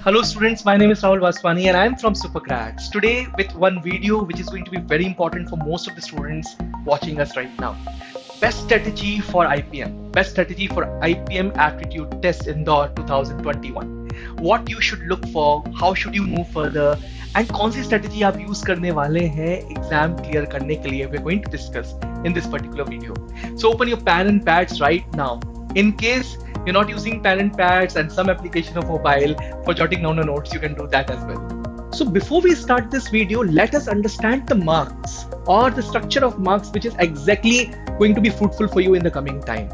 Hello students, my name is Rahul Vaswani and I am from Supergrads. Today with one video which is going to be very important for most of the students watching us right now. Best strategy for IPM. Best strategy for IPM Aptitude Test Indore 2021. What you should look for, how should you move further and कौन सी strategy आप use करने वाले हैं exam clear करने के लिए, we're going to discuss in this particular video. So open your pen and pads right now. In case you're not using pen and pads and some application of mobile for jotting down the notes, you can do that as well. So before we start this video, let us understand the marks or the structure of marks which is exactly going to be fruitful for you in the coming time.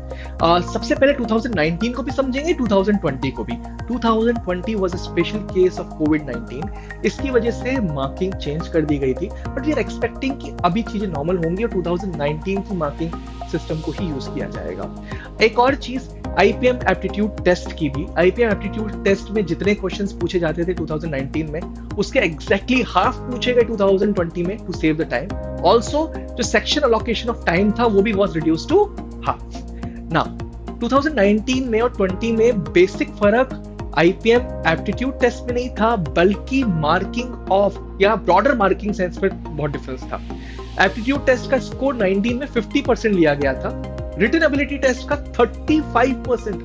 सबसे पहले 2019 को भी समझेंगे, 2020 को भी. 2020 was a special case of COVID-19. इसकी वजह से मार्किंग चेंज कर दी गई थी, बट वी आर एक्सपेक्टिंग कि अभी चीजें नॉर्मल होंगी और 2019 की मार्किंग सिस्टम को ही यूज किया जाएगा. एक और चीज IPM एप्टीट्यूड टेस्ट की भी. IPM एप्टीट्यूड टेस्ट में जितने क्वेश्चंस पूछे जाते थे 2019 में, उसके एग्जैक्टली हाफ पूछे गए 2020 में to save the time. Also जो सेक्शन अलोकेशन ऑफ टाइम था वो भी was reduce to half. Now 2019 में और 20 में बेसिक फर्क IPM एप्टीट्यूड टेस्ट में नहीं था, बल्कि मार्किंग ऑफ या ब्रॉडर मार्किंग सेंस में बहुत डिफरेंस था. एप्टीट्यूड टेस्ट का स्कोर 19 में 50% लिया गया था, रिटन एबिलिटी टेस्ट का 35%,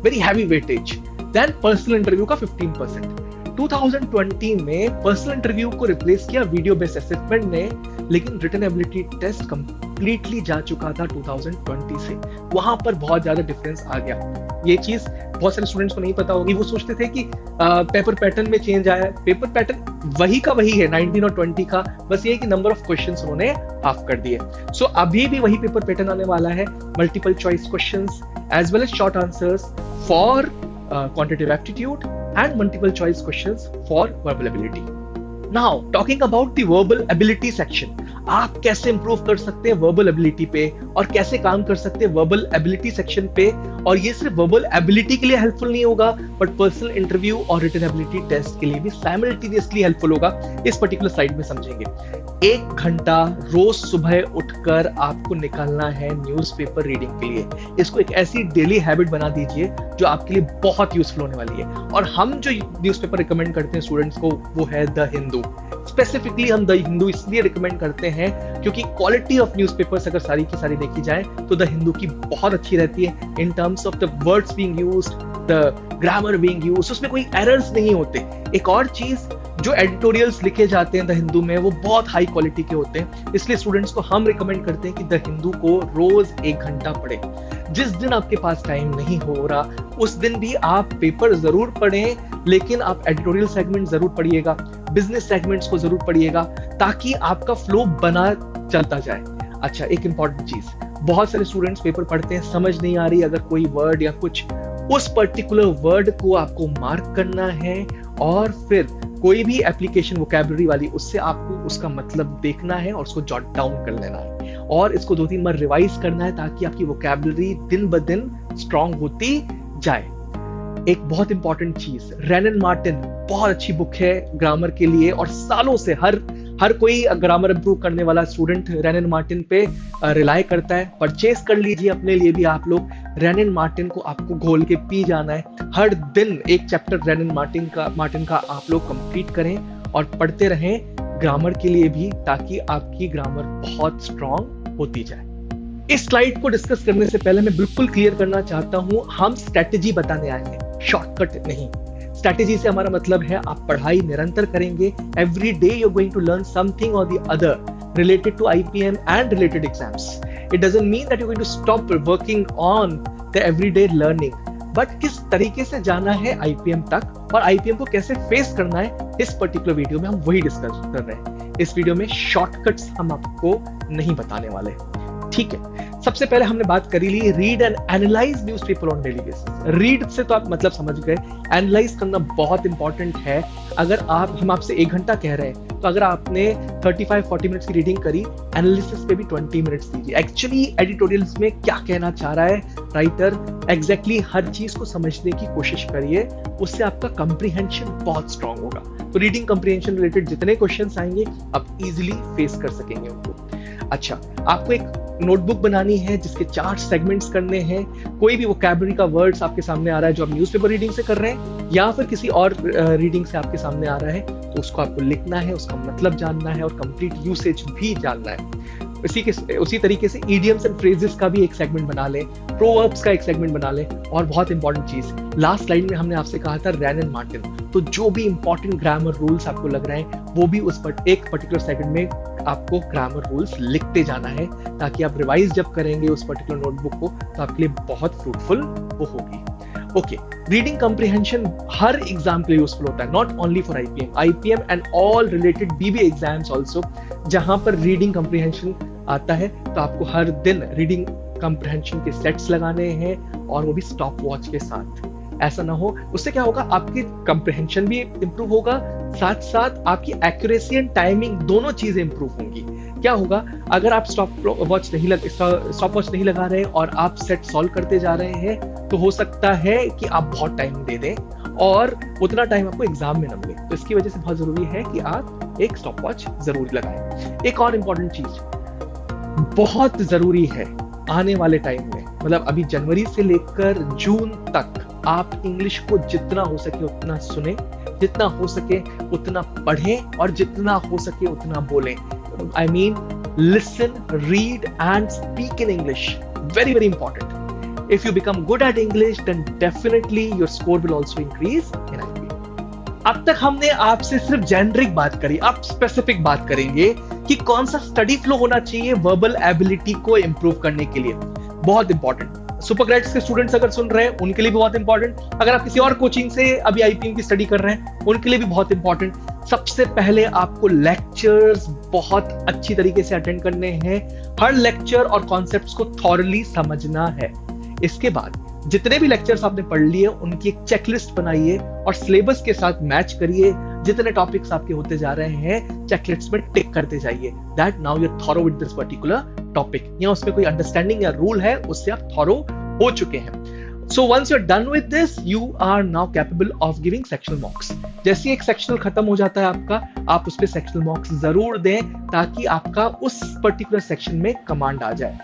very heavy weightage, then personal interview का 15%. 2020 में पर्सनल इंटरव्यू को रिप्लेस किया वीडियो बेस्ड असेसमेंट ने, लेकिन रिटन एबिलिटी टेस्ट कंप्लीटली जा चुका था 2020 से. वहां पर बहुत ज्यादा डिफरेंस आ गया. ये चीज बहुत सारे स्टूडेंट्स को नहीं पता होगी. वो सोचते थे कि पेपर पैटर्न में चेंज आया है. पेपर पैटर्न वही का वही है 19 और 20 का, बस ये कि नंबर ऑफ क्वेश्चंस उन्होंने हाफ कर दिए. सो अभी भी वही पेपर पैटर्न आने वाला है. Multiple choice questions as well as short answers for quantitative aptitude and multiple choice questions for verbal ability. Now talking about the verbal ability section, आप कैसे इंप्रूव कर सकते हैं वर्बल एबिलिटी पे और कैसे काम कर सकते हैं वर्बल एबिलिटी सेक्शन पे. और ये सिर्फ वर्बल एबिलिटी के लिए हेल्पफुल नहीं होगा, बट पर्सनल इंटरव्यू और रिटन एबिलिटी टेस्ट के लिए भी साइमल्टेनियसली हेल्पफुल होगा. इस पर्टिकुलर स्लाइड में समझेंगे. 1 घंटा रोज सुबह उठकर आपको निकालना है न्यूज़पेपर रीडिंग के लिए. इसको एक ऐसी डेली हैबिट बना दीजिए जो आपके लिए बहुत यूजफुल होने वाली है. और हम जो न्यूज़पेपर रिकमेंड करते हैं स्टूडेंट्स को वो है द हिंदू. स्पेसिफिकली हम द हिंदू इसलिए रिकमेंड करते हैं क्योंकि क्वालिटी ऑफ न्यूज़पेपर्स अगर सारी की सारी देखी जाए तो द हिंदू की बहुत अच्छी रहती है in terms of the words being used, the grammar being used. उसमें कोई एरर्स नहीं होते. एक और चीज, जो एडिटोरियल्स लिखे जाते हैं द हिंदू में वो बहुत हाई क्वालिटी के होते हैं. इसलिए स्टूडेंट्स को हम रिकमेंड करते हैं कि द हिंदू को रोज 1 घंटा पढ़े. जिस दिन आपके पास टाइम नहीं हो रहा उस दिन भी आप पेपर जरूर पढ़ें, लेकिन आप एडिटोरियल सेगमेंट जरूर पढ़िएगा, बिजनेस सेगमेंट्स को जरूर पढ़िएगा, ताकि आपका फ्लो बना चलता जाए. अच्छा, एक इंपॉर्टेंट चीज, बहुत सारे स्टूडेंट्स पेपर पढ़ते हैं, समझ नहीं आ रही अगर कोई वर्ड या कुछ, उस पर्टिकुलर वर्ड को आपको मार्क करना है और फिर कोई भी एप्लीकेशन वोकैबुलरी वाली उससे आपको उसका मतलब देखना है और उसको जॉट डाउन कर लेना है और इसको 2-3 बार रिवाइज करना है ताकि आपकी वोकैबुलरी दिन ब दिन स्ट्रांग होती जाए. एक बहुत इंपॉर्टेंट चीज, रैन एंड मार्टिन बहुत अच्छी बुक है ग्रामर के लिए और सालों से हर कोई ग्रामर इंप्रूव करने वाला स्टूडेंट रैन एंड मार्टिन पे रिलाई करता है. परचेज कर लीजिए अपने लिए भी आप लोग. रैन एंड मार्टिन को आपको घोल के पी जाना है. हर दिन एक चैप्टर रैन एंड मार्टिन का आप लोग कंप्लीट करें और पढ़ते रहें ग्रामर के लिए भी, ताकि आपकी ग्रामर बहुत स्ट्रांग होती जाए. इस स्लाइड को डिस्कस करने से पहले मैं बिल्कुल क्लियर करना चाहता हूं, हम स्ट्रेटेजी बताने आए हैं, शॉर्टकट नहीं. स्ट्रेटेजी से हमारा मतलब है आप पढ़ाई निरंतर करेंगे. Every day you are going to learn something और the other related to IPM and related exams. It doesn't mean that you're going to stop working on the everyday learning, but किस तरीके से जाना है IPM तक और IPM को कैसे फेस करना है, इस पर्टिकुलर वीडियो में हम वही डिस्कस कर रहे हैं. इस वीडियो में शॉर्टकट्स हम आपको नहीं बताने वाले, ठीक है. सबसे पहले हमने बात करी ली read and analyse newspaper on daily basis. Read से तो आप मतलब समझ गए, एनालाइज करना बहुत इंपॉर्टेंट है. अगर हम आपसे 1 घंटा कह रहे हैं तो अगर आपने 35-40 मिनट्स की रीडिंग करी, एनालिसिस पे भी 20 मिनट्स दीजिए. एक्चुअली एडिटोरियल्स में क्या कहना चाह रहा है राइटर, एग्जैक्टली हर चीज को समझने की कोशिश करिए. उससे आपका कंप्रीहेंशन बहुत स्ट्रांग होगा. तो रीडिंग कंप्रीहेंशन रिलेटेड जितने क्वेश्चंस आएंगे आप इजीली फेस कर सकेंगे उनको. अच्छा, आपको एक नोटबुक बनानी है जिसके 4 सेगमेंट्स करने हैं, कोई भी वोकैबुलरी का वर्ड्स आपके सामने आ रहा है जो आप न्यूज़पेपर रीडिंग से कर रहे हैं या फिर किसी और रीडिंग से आपके सामने आ रहा है, तो उसको आपको लिखना है, उसका मतलब जानना है और कंप्लीट यूसेज भी जानना है। उसी तरीके से इडियम्स एंड फ्रेजेस का भी एक सेगमेंट बना लें, प्रोवर्ब्स का एक सेगमेंट बना लें, और बहुत इंपॉर्टेंट चीज, लास्ट स्लाइड में हमने आपसे कहा था रैन एंड मार्टिन, तो जो भी इंपॉर्टेंट ग्रामर रूल्स आपको लग रहे हैं वो भी उस पर एक पर्टिकुलर सेगमेंट में आपको ग्रामर रूल्स लिखते जाना है, ताकि आप रिवाइज जब करेंगे उस पर्टिकुलर नोटबुक को तो आपके लिए बहुत फ्रूटफुल वो होगी। ओके, रीडिंग कॉम्प्रिहेंशन हर एग्जाम के लिए यूजफुल होता है, not only for IPM and all related BB exams also, जहां पर रीडिंग कॉम्प्रिहेंशन आता है तो आपको हर दिन रीडिंग कॉम्प्रिहेंशन के सेट्स लगाने हैं, और वो भी स्टॉप वॉच के साथ। ऐसा ना हो, उससे क्या होगा, आपकी कॉम्प्रिहेंशन भी इंप्रूव होगा, साथ साथ आपकी एक्यूरेसी एंड टाइमिंग दोनों चीजें इंप्रूव होंगी। क्या होगा, अगर आप स्टॉप वॉच नहीं लगा रहे और आप सेट सॉल्व करते जा रहे हैं, तो हो सकता है कि आप बहुत टाइम दे दें और उतना टाइम आपको एग्जाम में न मिले। तो इसकी वजह से बहुत जरूरी है कि आप एक स्टॉप वॉच जरूर लगाएं। एक और इम्पोर्टेंट चीज बहुत जरूरी है आने वाले टाइम में, मतलब अभी जनवरी से लेकर जून तक, आप इंग्लिश को जितना हो सके उतना सुने, जितना हो सके उतना पढ़ें और जितना हो सके उतना बोलें। I mean, listen, read and speak in English. Very, very important. If you become good at English, then definitely your score will also increase in IB. अब तक हमने आपसे सिर्फ जेनरिक बात करी, अब स्पेसिफिक बात करेंगे कि कौन सा स्टडी फ्लो होना चाहिए वर्बल एबिलिटी को इंप्रूव करने के लिए। बहुत इंपॉर्टेंट, सुपर ग्रेड्स के स्टूडेंट्स अगर सुन रहे हैं उनके लिए भी बहुत इंपॉर्टेंट, अगर आप किसी और कोचिंग से अभी आईपीएम की स्टडी कर रहे हैं उनके लिए भी बहुत इंपॉर्टेंट। सबसे पहले आपको लेक्चर्स बहुत अच्छी तरीके से अटेंड करने हैं, हर लेक्चर और कॉन्सेप्ट्स को थॉरली समझना है। इसके बाद जितने भी लेक्चर्स आपने पढ़ लिए उनकी एक चेकलिस्ट बनाइए और सिलेबस के साथ मैच करिए। जितने टॉपिक्स आपके होते जा रहे हैं चेकलिस्ट में टिक करते जाइए, that now you are thorough with this particular topic, या उसमें कोई अंडरस्टैंडिंग या रूल है उससे आप थॉरो हो चुके हैं। So once you're done with this, you are now capable of giving sectional mocks. जैसे एक सेक्शनल खत्म हो जाता है आपका, आप उस पे सेक्शनल मॉक्स जरूर दें ताकि आपका उस पर्टिकुलर सेक्शन में कमांड आ जाए।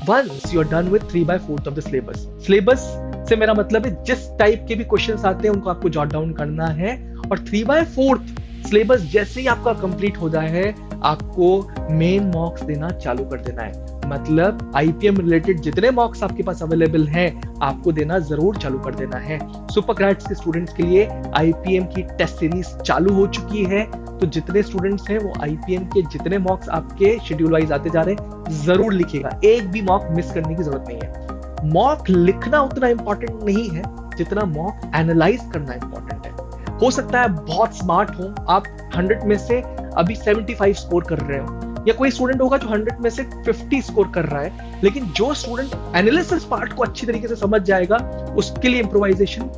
Once you are done with 3/4 of the syllabus, syllabus से मेरा मतलब है जिस टाइप के भी क्वेश्चंस आते हैं उनको आपको जॉट डाउन करना है, और 3/4 सिलेबस जैसे ही आपका कंप्लीट हो जाए है आपको मेन मॉक्स देना चालू कर देना है। मतलब आईपीएम रिलेटेड जितने मॉक्स आपके पास अवेलेबल हैं आपको देना जरूर चालू कर देना है। सुपर ग्रेड्स के स्टूडेंट्स के लिए आईपीएम की टेस्ट सीरीज चालू हो चुकी है, तो जितने स्टूडेंट्स हैं वो आईपीएम के जितने मॉक्स आपके शेड्यूल वाइज आते जा रहे हैं जरूर लिखिएगा, एक भी मॉक मिस करने की जरूरत नहीं है। मॉक लिखना उतना इंपॉर्टेंट नहीं है जितना मॉक एनालाइज करना इंपॉर्टेंट है। हो सकता है बहुत स्मार्ट हो, आप 100 में से अभी 75 स्कोर कर रहे हो, या कोई स्टूडेंट होगा जो 100 में से 50 स्कोर कर रहा है, लेकिन जो स्टूडेंट एनालिसिस पार्ट को अच्छी तरीके से समझ जाएगा उसके लिए इंप्रोवाइजेशन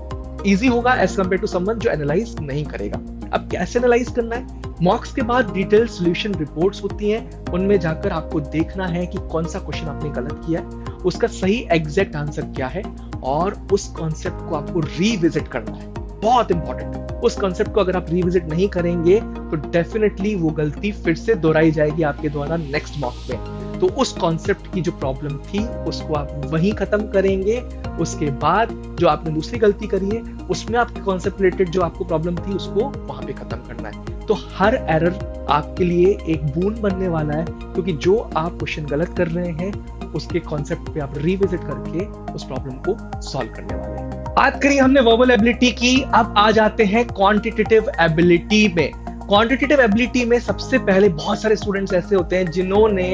इजी होगा एज कंपेयर टू समवन जो एनालाइज नहीं करेगा। अब कैसे एनालाइज करना है? मॉक्स के बाद डिटेल सॉल्यूशन रिपोर्ट्स होती हैं, उनमें जाकर आपको देखना है कि कौन सा क्वेश्चन आपने गलत किया है, उसका सही एग्जैक्ट आंसर क्या है, और उस कॉन्सेप्ट को आपको रीविजिट करना है। बहुत इंपॉर्टेंट, उस कॉन्सेप्ट को अगर आप रिविजिट नहीं करेंगे तो डेफिनेटली वो गलती फिर से दोहराई जाएगी आपके द्वारा नेक्स्ट मॉक में। तो उस कॉन्सेप्ट की जो प्रॉब्लम थी उसको आप वहीं खत्म करेंगे, उसके बाद जो आपने दूसरी गलती करी है उसमें आपके कॉन्सेप्ट रिलेटेड जो आपको प्रॉब्लम थी उसको वहां पे खत्म करना है। तो हर एरर आपके लिए एक बून बनने वाला है, क्योंकि जो आप क्वेश्चन गलत कर रहे हैं उसके कॉन्सेप्ट पे आप रिविजिट करके उस प्रॉब्लम को सॉल्व करने वाले हैं। बात करी हमने वर्बल एबिलिटी की, अब आ जाते हैं क्वांटिटेटिव एबिलिटी में। क्वांटिटेटिव एबिलिटी में सबसे पहले बहुत सारे स्टूडेंट्स ऐसे होते हैं जिन्होंने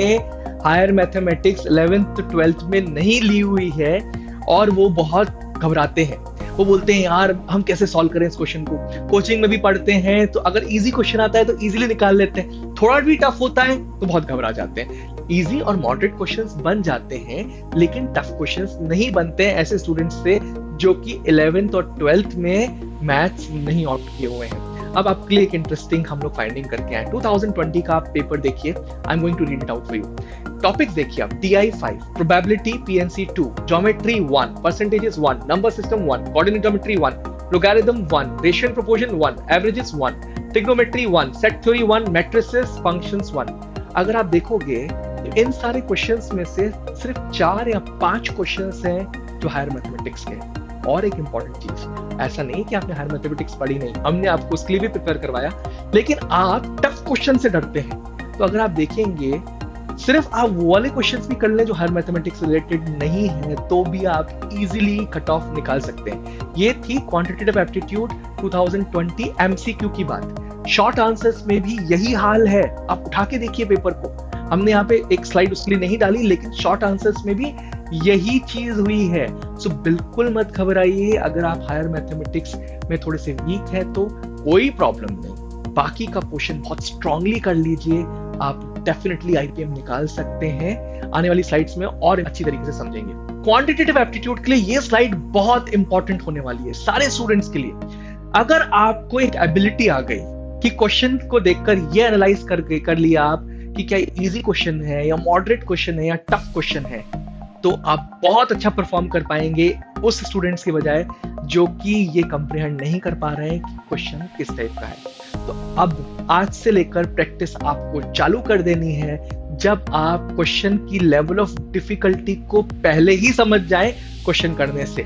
हायर मैथमेटिक्स 11th 12th में नहीं ली हुई है और वो बहुत घबराते हैं। वो बोलते हैं यार हम कैसे सॉल्व करें इस क्वेश्चन को। कोचिंग में भी पढ़ते हैं तो अगर इजी क्वेश्चन आता है तो इजीली निकाल लेते हैं, थोड़ा भी टफ होता है तो बहुत घबरा जाते हैं। इजी और मॉडरेट क्वेश्चंस बन जाते हैं लेकिन टफ क्वेश्चंस नहीं बनते हैं ऐसे स्टूडेंट्स से जो कि 11th और 12th में मैथ्स नहीं ऑप्ट किए हुए हैं। अब आपके लिए एक इंटरेस्टिंग हम लोग फाइंडिंग करके आए। 2020 का आप पेपर देखिए, I am going to read it out for you. Topics देखिए आप, DI 5, probability PNC 2, geometry 1, percentages 1, number system 1, coordinate geometry 1, logarithm 1, ratio and proportion 1, averages 1, trigonometry 1, set theory 1, matrices functions 1। अगर आप देखोगे तो इन सारे क्वेश्चंस में से सिर्फ 4 या 5 क्वेश्चंस हैं जो हायर मैथमेटिक्स के हैं। और एक इंपॉर्टेंट चीज, ऐसा नहीं कि आपने हायर मैथमेटिक्स पढ़ी नहीं, हमने आपको उसके लिए भी प्रिपेयर करवाया, लेकिन आप टफ क्वेश्चन से डरते हैं। तो अगर आप देखेंगे सिर्फ आप वो वाले क्वेश्चंस भी कर लें जो हायर मैथमेटिक्स रिलेटेड नहीं है, तो भी आप इजीली कट ऑफ निकाल सकते हैं। ये थी क्वांटिटेटिव एप्टीट्यूड 2020 एमसीक्यू की बात। शॉर्ट आंसर्स में भी यही हाल है, आप उठा के देखिए पेपर को। हमने यहाँ पे एक स्लाइड उसके लिए नहीं डाली, लेकिन शॉर्ट आंसर्स में भी यही चीज हुई है। सो बिल्कुल मत घबराइए, अगर आप हायर मैथमेटिक्स में थोड़े से वीक है तो कोई प्रॉब्लम नहीं, बाकी का पोर्शन बहुत स्ट्रांगली कर लीजिए, आप डेफिनेटली आईपीएम निकाल सकते हैं। आने वाली स्लाइड्स में और अच्छी तरीके से समझेंगे। क्वांटिटेटिव एप्टीट्यूड के लिए ये स्लाइड बहुत इंपॉर्टेंट होने वाली है सारे स्टूडेंट्स के लिए। अगर आपको एक एबिलिटी आ गई कि क्वेश्चन को देखकर ये एनालाइज कर लिया आप कि क्या इजी क्वेश्चन है या मॉडरेट क्वेश्चन है या टफ क्वेश्चन है, तो आप बहुत अच्छा परफॉर्म कर पाएंगे उस स्टूडेंट्स के बजाय जो कि ये कंप्रीहेंड नहीं कर पा रहे हैं कि क्वेश्चन किस टाइप का है। तो अब आज से लेकर प्रैक्टिस आपको चालू कर देनी है। जब आप क्वेश्चन की लेवल ऑफ डिफिकल्टी को पहले ही समझ जाएं क्वेश्चन करने से,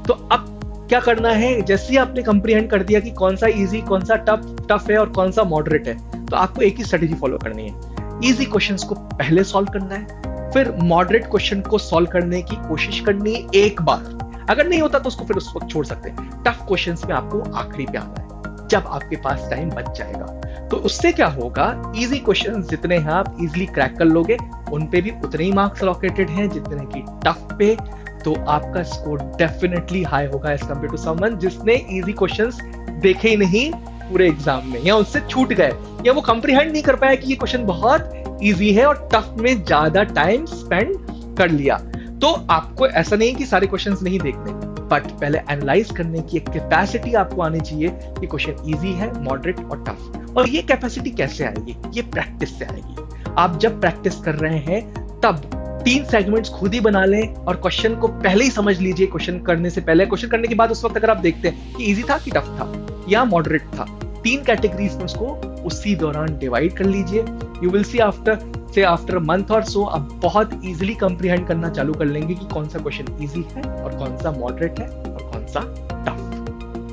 तो अब क्या करना है, जैसे ही आपने कंप्रीहेंड कर दिया कि कौन सा इजी, कौन सा टफ है और कौन सा मॉडरेट है, तो आपको एक ही स्ट्रेटेजी फॉलो करनी है। इजी क्वेश्चंस को पहले सॉल्व करना है, फिर मॉडरेट क्वेश्चन को सॉल्व करने की कोशिश करनी है एक बार। अगर नहीं होता तो उसको फिर उस वक्त छोड़ सकते हैं। टफ क्वेश्चंस में आपको आखिरी पे आना है जब आपके पास टाइम बच जाएगा। तो उससे क्या होगा, इजी क्वेश्चंस जितने हैं आप इजीली क्रैक कर लोगे, उन पे भी उतने ही मार्क्स अलॉकेटेड हैं जितने की टफ पे। तो आपका स्कोर डेफिनेटली हाई होगा एज कंपेयर टू समवन जिसने इजी क्वेश्चंस देखे ही नहीं पूरे एग्जाम में, या उससे छूट गए, या वो कंप्रीहेंड नहीं कर पाया कि ये क्वेश्चन बहुत इजी है और टफ में ज्यादा टाइम स्पेंड कर लिया। तो आपको ऐसा नहीं कि सारे क्वेश्चंस नहीं देखने, बट पहले एनालाइज करने की एक कैपेसिटी आपको आनी चाहिए कि क्वेश्चन इजी है, मॉडरेट और टफ। और ये कैपेसिटी कैसे आएगी, ये प्रैक्टिस से आएगी। आप जब प्रैक्टिस कर रहे हैं तब 3 सेगमेंट्स खुद ही बना लें और क्वेश्चन को पहले ही समझ लीजिए। क्वेश्चन करने से पहले, क्वेश्चन करने के बाद उस वक्त अगर आप देखते हैं कि इजी था कि टफ था या मॉडरेट था, 3 कैटेगरीज में उसको उसी दौरान डिवाइड कर लीजिए। You will see after month और सो आप बहुत इजीली कंप्रीहेंड करना चालू कर लेंगे कि कौन सा क्वेश्चन इजी है और कौन सा मॉडरेट है और कौन सा टफ।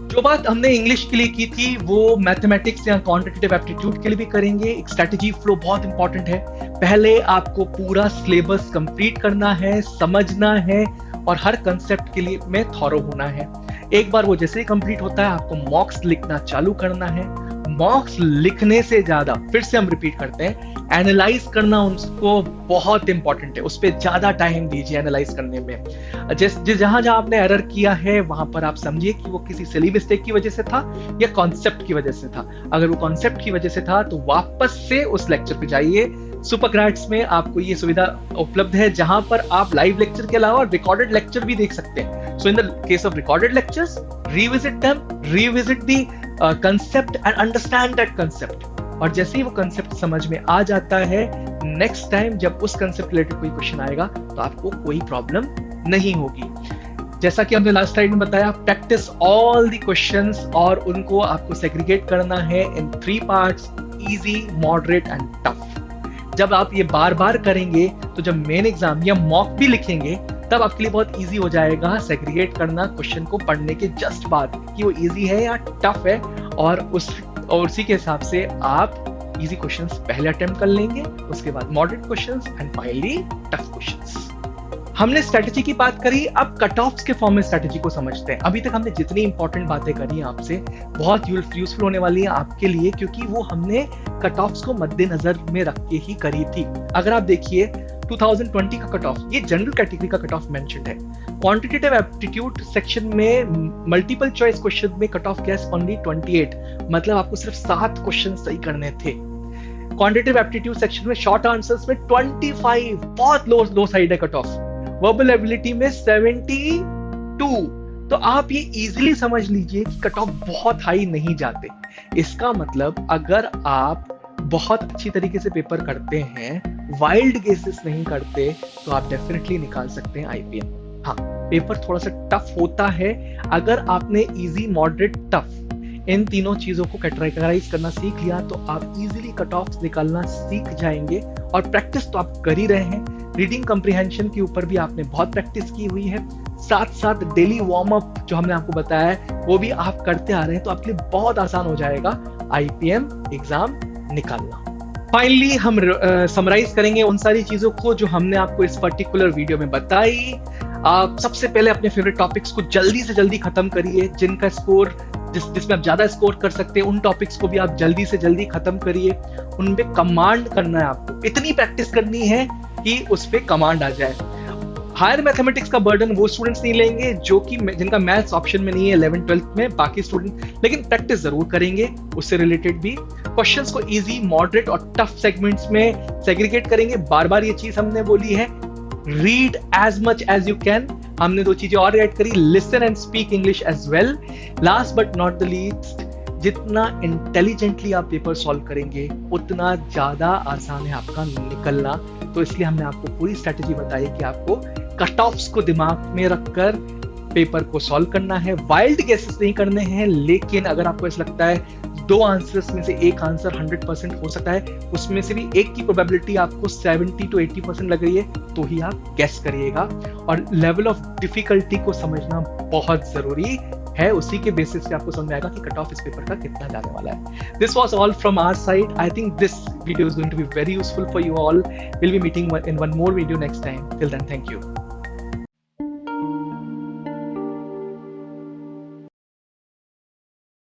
जो बात हमने इंग्लिश के लिए की थी वो मैथमेटिक्स या क्वांटिटेटिव एप्टीट्यूड के लिए भी करेंगे। एक स्ट्रेटेजी फ्लो बहुत इंपॉर्टेंट है। पहले आपको पूरा सिलेबस कंप्लीट करना है, समझना है और हर कंसेप्ट के लिए में थॉरो होना है। एक बार वो जैसे ही कंप्लीट होता है आपको मॉक्स लिखना चालू करना है। मॉक्स लिखने से ज्यादा, फिर से हम रिपीट करते हैं, एनालाइज करना उसको बहुत इंपॉर्टेंट है। उस पर ज्यादा टाइम दीजिए एनालाइज करने में। जहां जहां आपने एरर किया है वहां पर आप समझिए कि वो किसी सिली मिस्टेक की वजह से था या कॉन्सेप्ट की वजह से था। अगर वो कॉन्सेप्ट की वजह से था तो वापस से उस लेक्चर पे जाइए। सुपरक्रैट्स में आपको ये सुविधा उपलब्ध है जहां पर आप लाइव लेक्चर के अलावा रिकॉर्डेड लेक्चर भी देख सकते हैं। So in the case of recorded lectures, revisit them, revisit the concept and understand that concept. और जैसे ही वो कंसेप्ट समझ में आ जाता है, नेक्स्ट टाइम जब उस कंसेप्ट रिलेटेड कोई क्वेश्चन आएगा तो आपको कोई प्रॉब्लम नहीं होगी। जैसा कि हमने लास्ट स्लाइड में बताया, प्रैक्टिस ऑल द क्वेश्चंस और उनको आपको सेग्रीगेट करना है इन 3 parts, easy, moderate and tough. जब आप ये बार बार करेंगे तो जब मेन एग्जाम या मॉक भी लिखेंगे तब आपके लिए बहुत इजी हो जाएगा सेग्रीगेट करना क्वेश्चन को पढ़ने के जस्ट बाद कि वो इजी है या टफ है, और उसी के हिसाब से आप इजी क्वेश्चंस पहले अटेम्प्ट कर लेंगे, उसके बाद moderate questions and finally tough questions. हमने स्ट्रेटेजी की बात करी, अब कट ऑफ्स के फॉर्म में स्ट्रेटेजी को समझते हैं। अभी तक हमने जितनी इंपॉर्टेंट बातें करी आपसे, बहुत यूजफुल होने वाली है आपके लिए, क्योंकि वो हमने कट ऑफ्स को मद्देनजर में रख के ही करी थी। अगर आप देखिए 2020 का कट ऑफ, ये जनरल कैटेगरी का कट ऑफ मेंशन्ड है। क्वांटिटेटिव एप्टीट्यूड सेक्शन में मल्टीपल चॉइस क्वेश्चन में कट ऑफ गैस ओनली 28, मतलब आपको सिर्फ 7 क्वेश्चन सही करने थे। क्वांटिटेटिव एप्टीट्यूड सेक्शन में शॉर्ट आंसर्स में 25, बहुत लो साइड है कट ऑफ। वर्बल एबिलिटी में 72। तो आप ये इजीली समझ लीजिए कि कट ऑफ बहुत हाई नहीं जाते। इसका मतलब अगर आप बहुत अच्छी तरीके से पेपर करते हैं, वाइल्ड गेसेस नहीं करते, तो आप डेफिनेटली निकाल सकते हैं आईपीएम। हाँ, पेपर थोड़ा सा टफ होता है। अगर आपने इजी, मॉडरेट, टफ इन तीनों चीज़ों को कैटेगराइज करना सीख लिया तो आप इजीली कट ऑफ्स निकालना सीख जाएंगे। और प्रैक्टिस तो आप कर ही रहे हैं, रीडिंग कम्प्रिहेंशन के ऊपर भी आपने बहुत प्रैक्टिस की हुई है, साथ साथ डेली वार्म अप जो हमने आपको बताया है वो भी आप करते आ रहे हैं, तो आपके लिए बहुत आसान हो जाएगा IPM एग्जाम निकालना। फाइनली हम समराइज करेंगे उन सारी चीजों को जो हमने आपको इस पर्टिकुलर वीडियो में बताई। आप सबसे पहले अपने फेवरेट टॉपिक्स को जल्दी से जल्दी खत्म करिए, जिनका स्कोर जिसमें आप ज्यादा स्कोर कर सकते हैं उन टॉपिक्स को भी आप जल्दी से जल्दी खत्म करिए। उनपे कमांड करना है आपको, इतनी प्रैक्टिस करनी है कि उस पे कमांड आ जाए। हायर मैथमेटिक्स का बर्डन वो स्टूडेंट्स नहीं लेंगे जो कि जिनका मैथ्स ऑप्शन में नहीं है 11th-12th में, बाकी स्टूडेंट लेकिन प्रैक्टिस जरूर करेंगे, उससे रिलेटेड भी क्वेश्चंस को इजी, मॉडरेट और टफ सेगमेंट्स में सेग्रीगेट करेंगे। बार बार ये चीज हमने बोली है, read as much as you can. हमने 2 चीजें और ऐड करी, listen and speak English as well. Last but not the least, जितना इंटेलिजेंटली आप पेपर सॉल्व करेंगे उतना ज्यादा आसान है आपका निकलना। तो इसलिए हमने आपको पूरी स्ट्रेटेजी बताई कि आपको कट ऑफ्स को दिमाग में रखकर पेपर को सॉल्व करना है, वाइल्ड गेसेस नहीं करने हैं। लेकिन अगर आपको ऐसा लगता है 2 आंसर्स में से एक आंसर 100% हो सकता है, उसमें से भी एक की प्रोबेबिलिटी आपको 70 to 80% लग रही है, तो ही आप गेस करिएगा। और लेवल ऑफ डिफिकल्टी को समझना बहुत जरूरी है, उसी के बेसिस पे आपको समझ में आएगा कि कट ऑफ इस पेपर का कितना जाने वाला है। This was all from our side. I think this video is going to be very useful for you all. Will be meeting in one more video next time. Till then, thank you.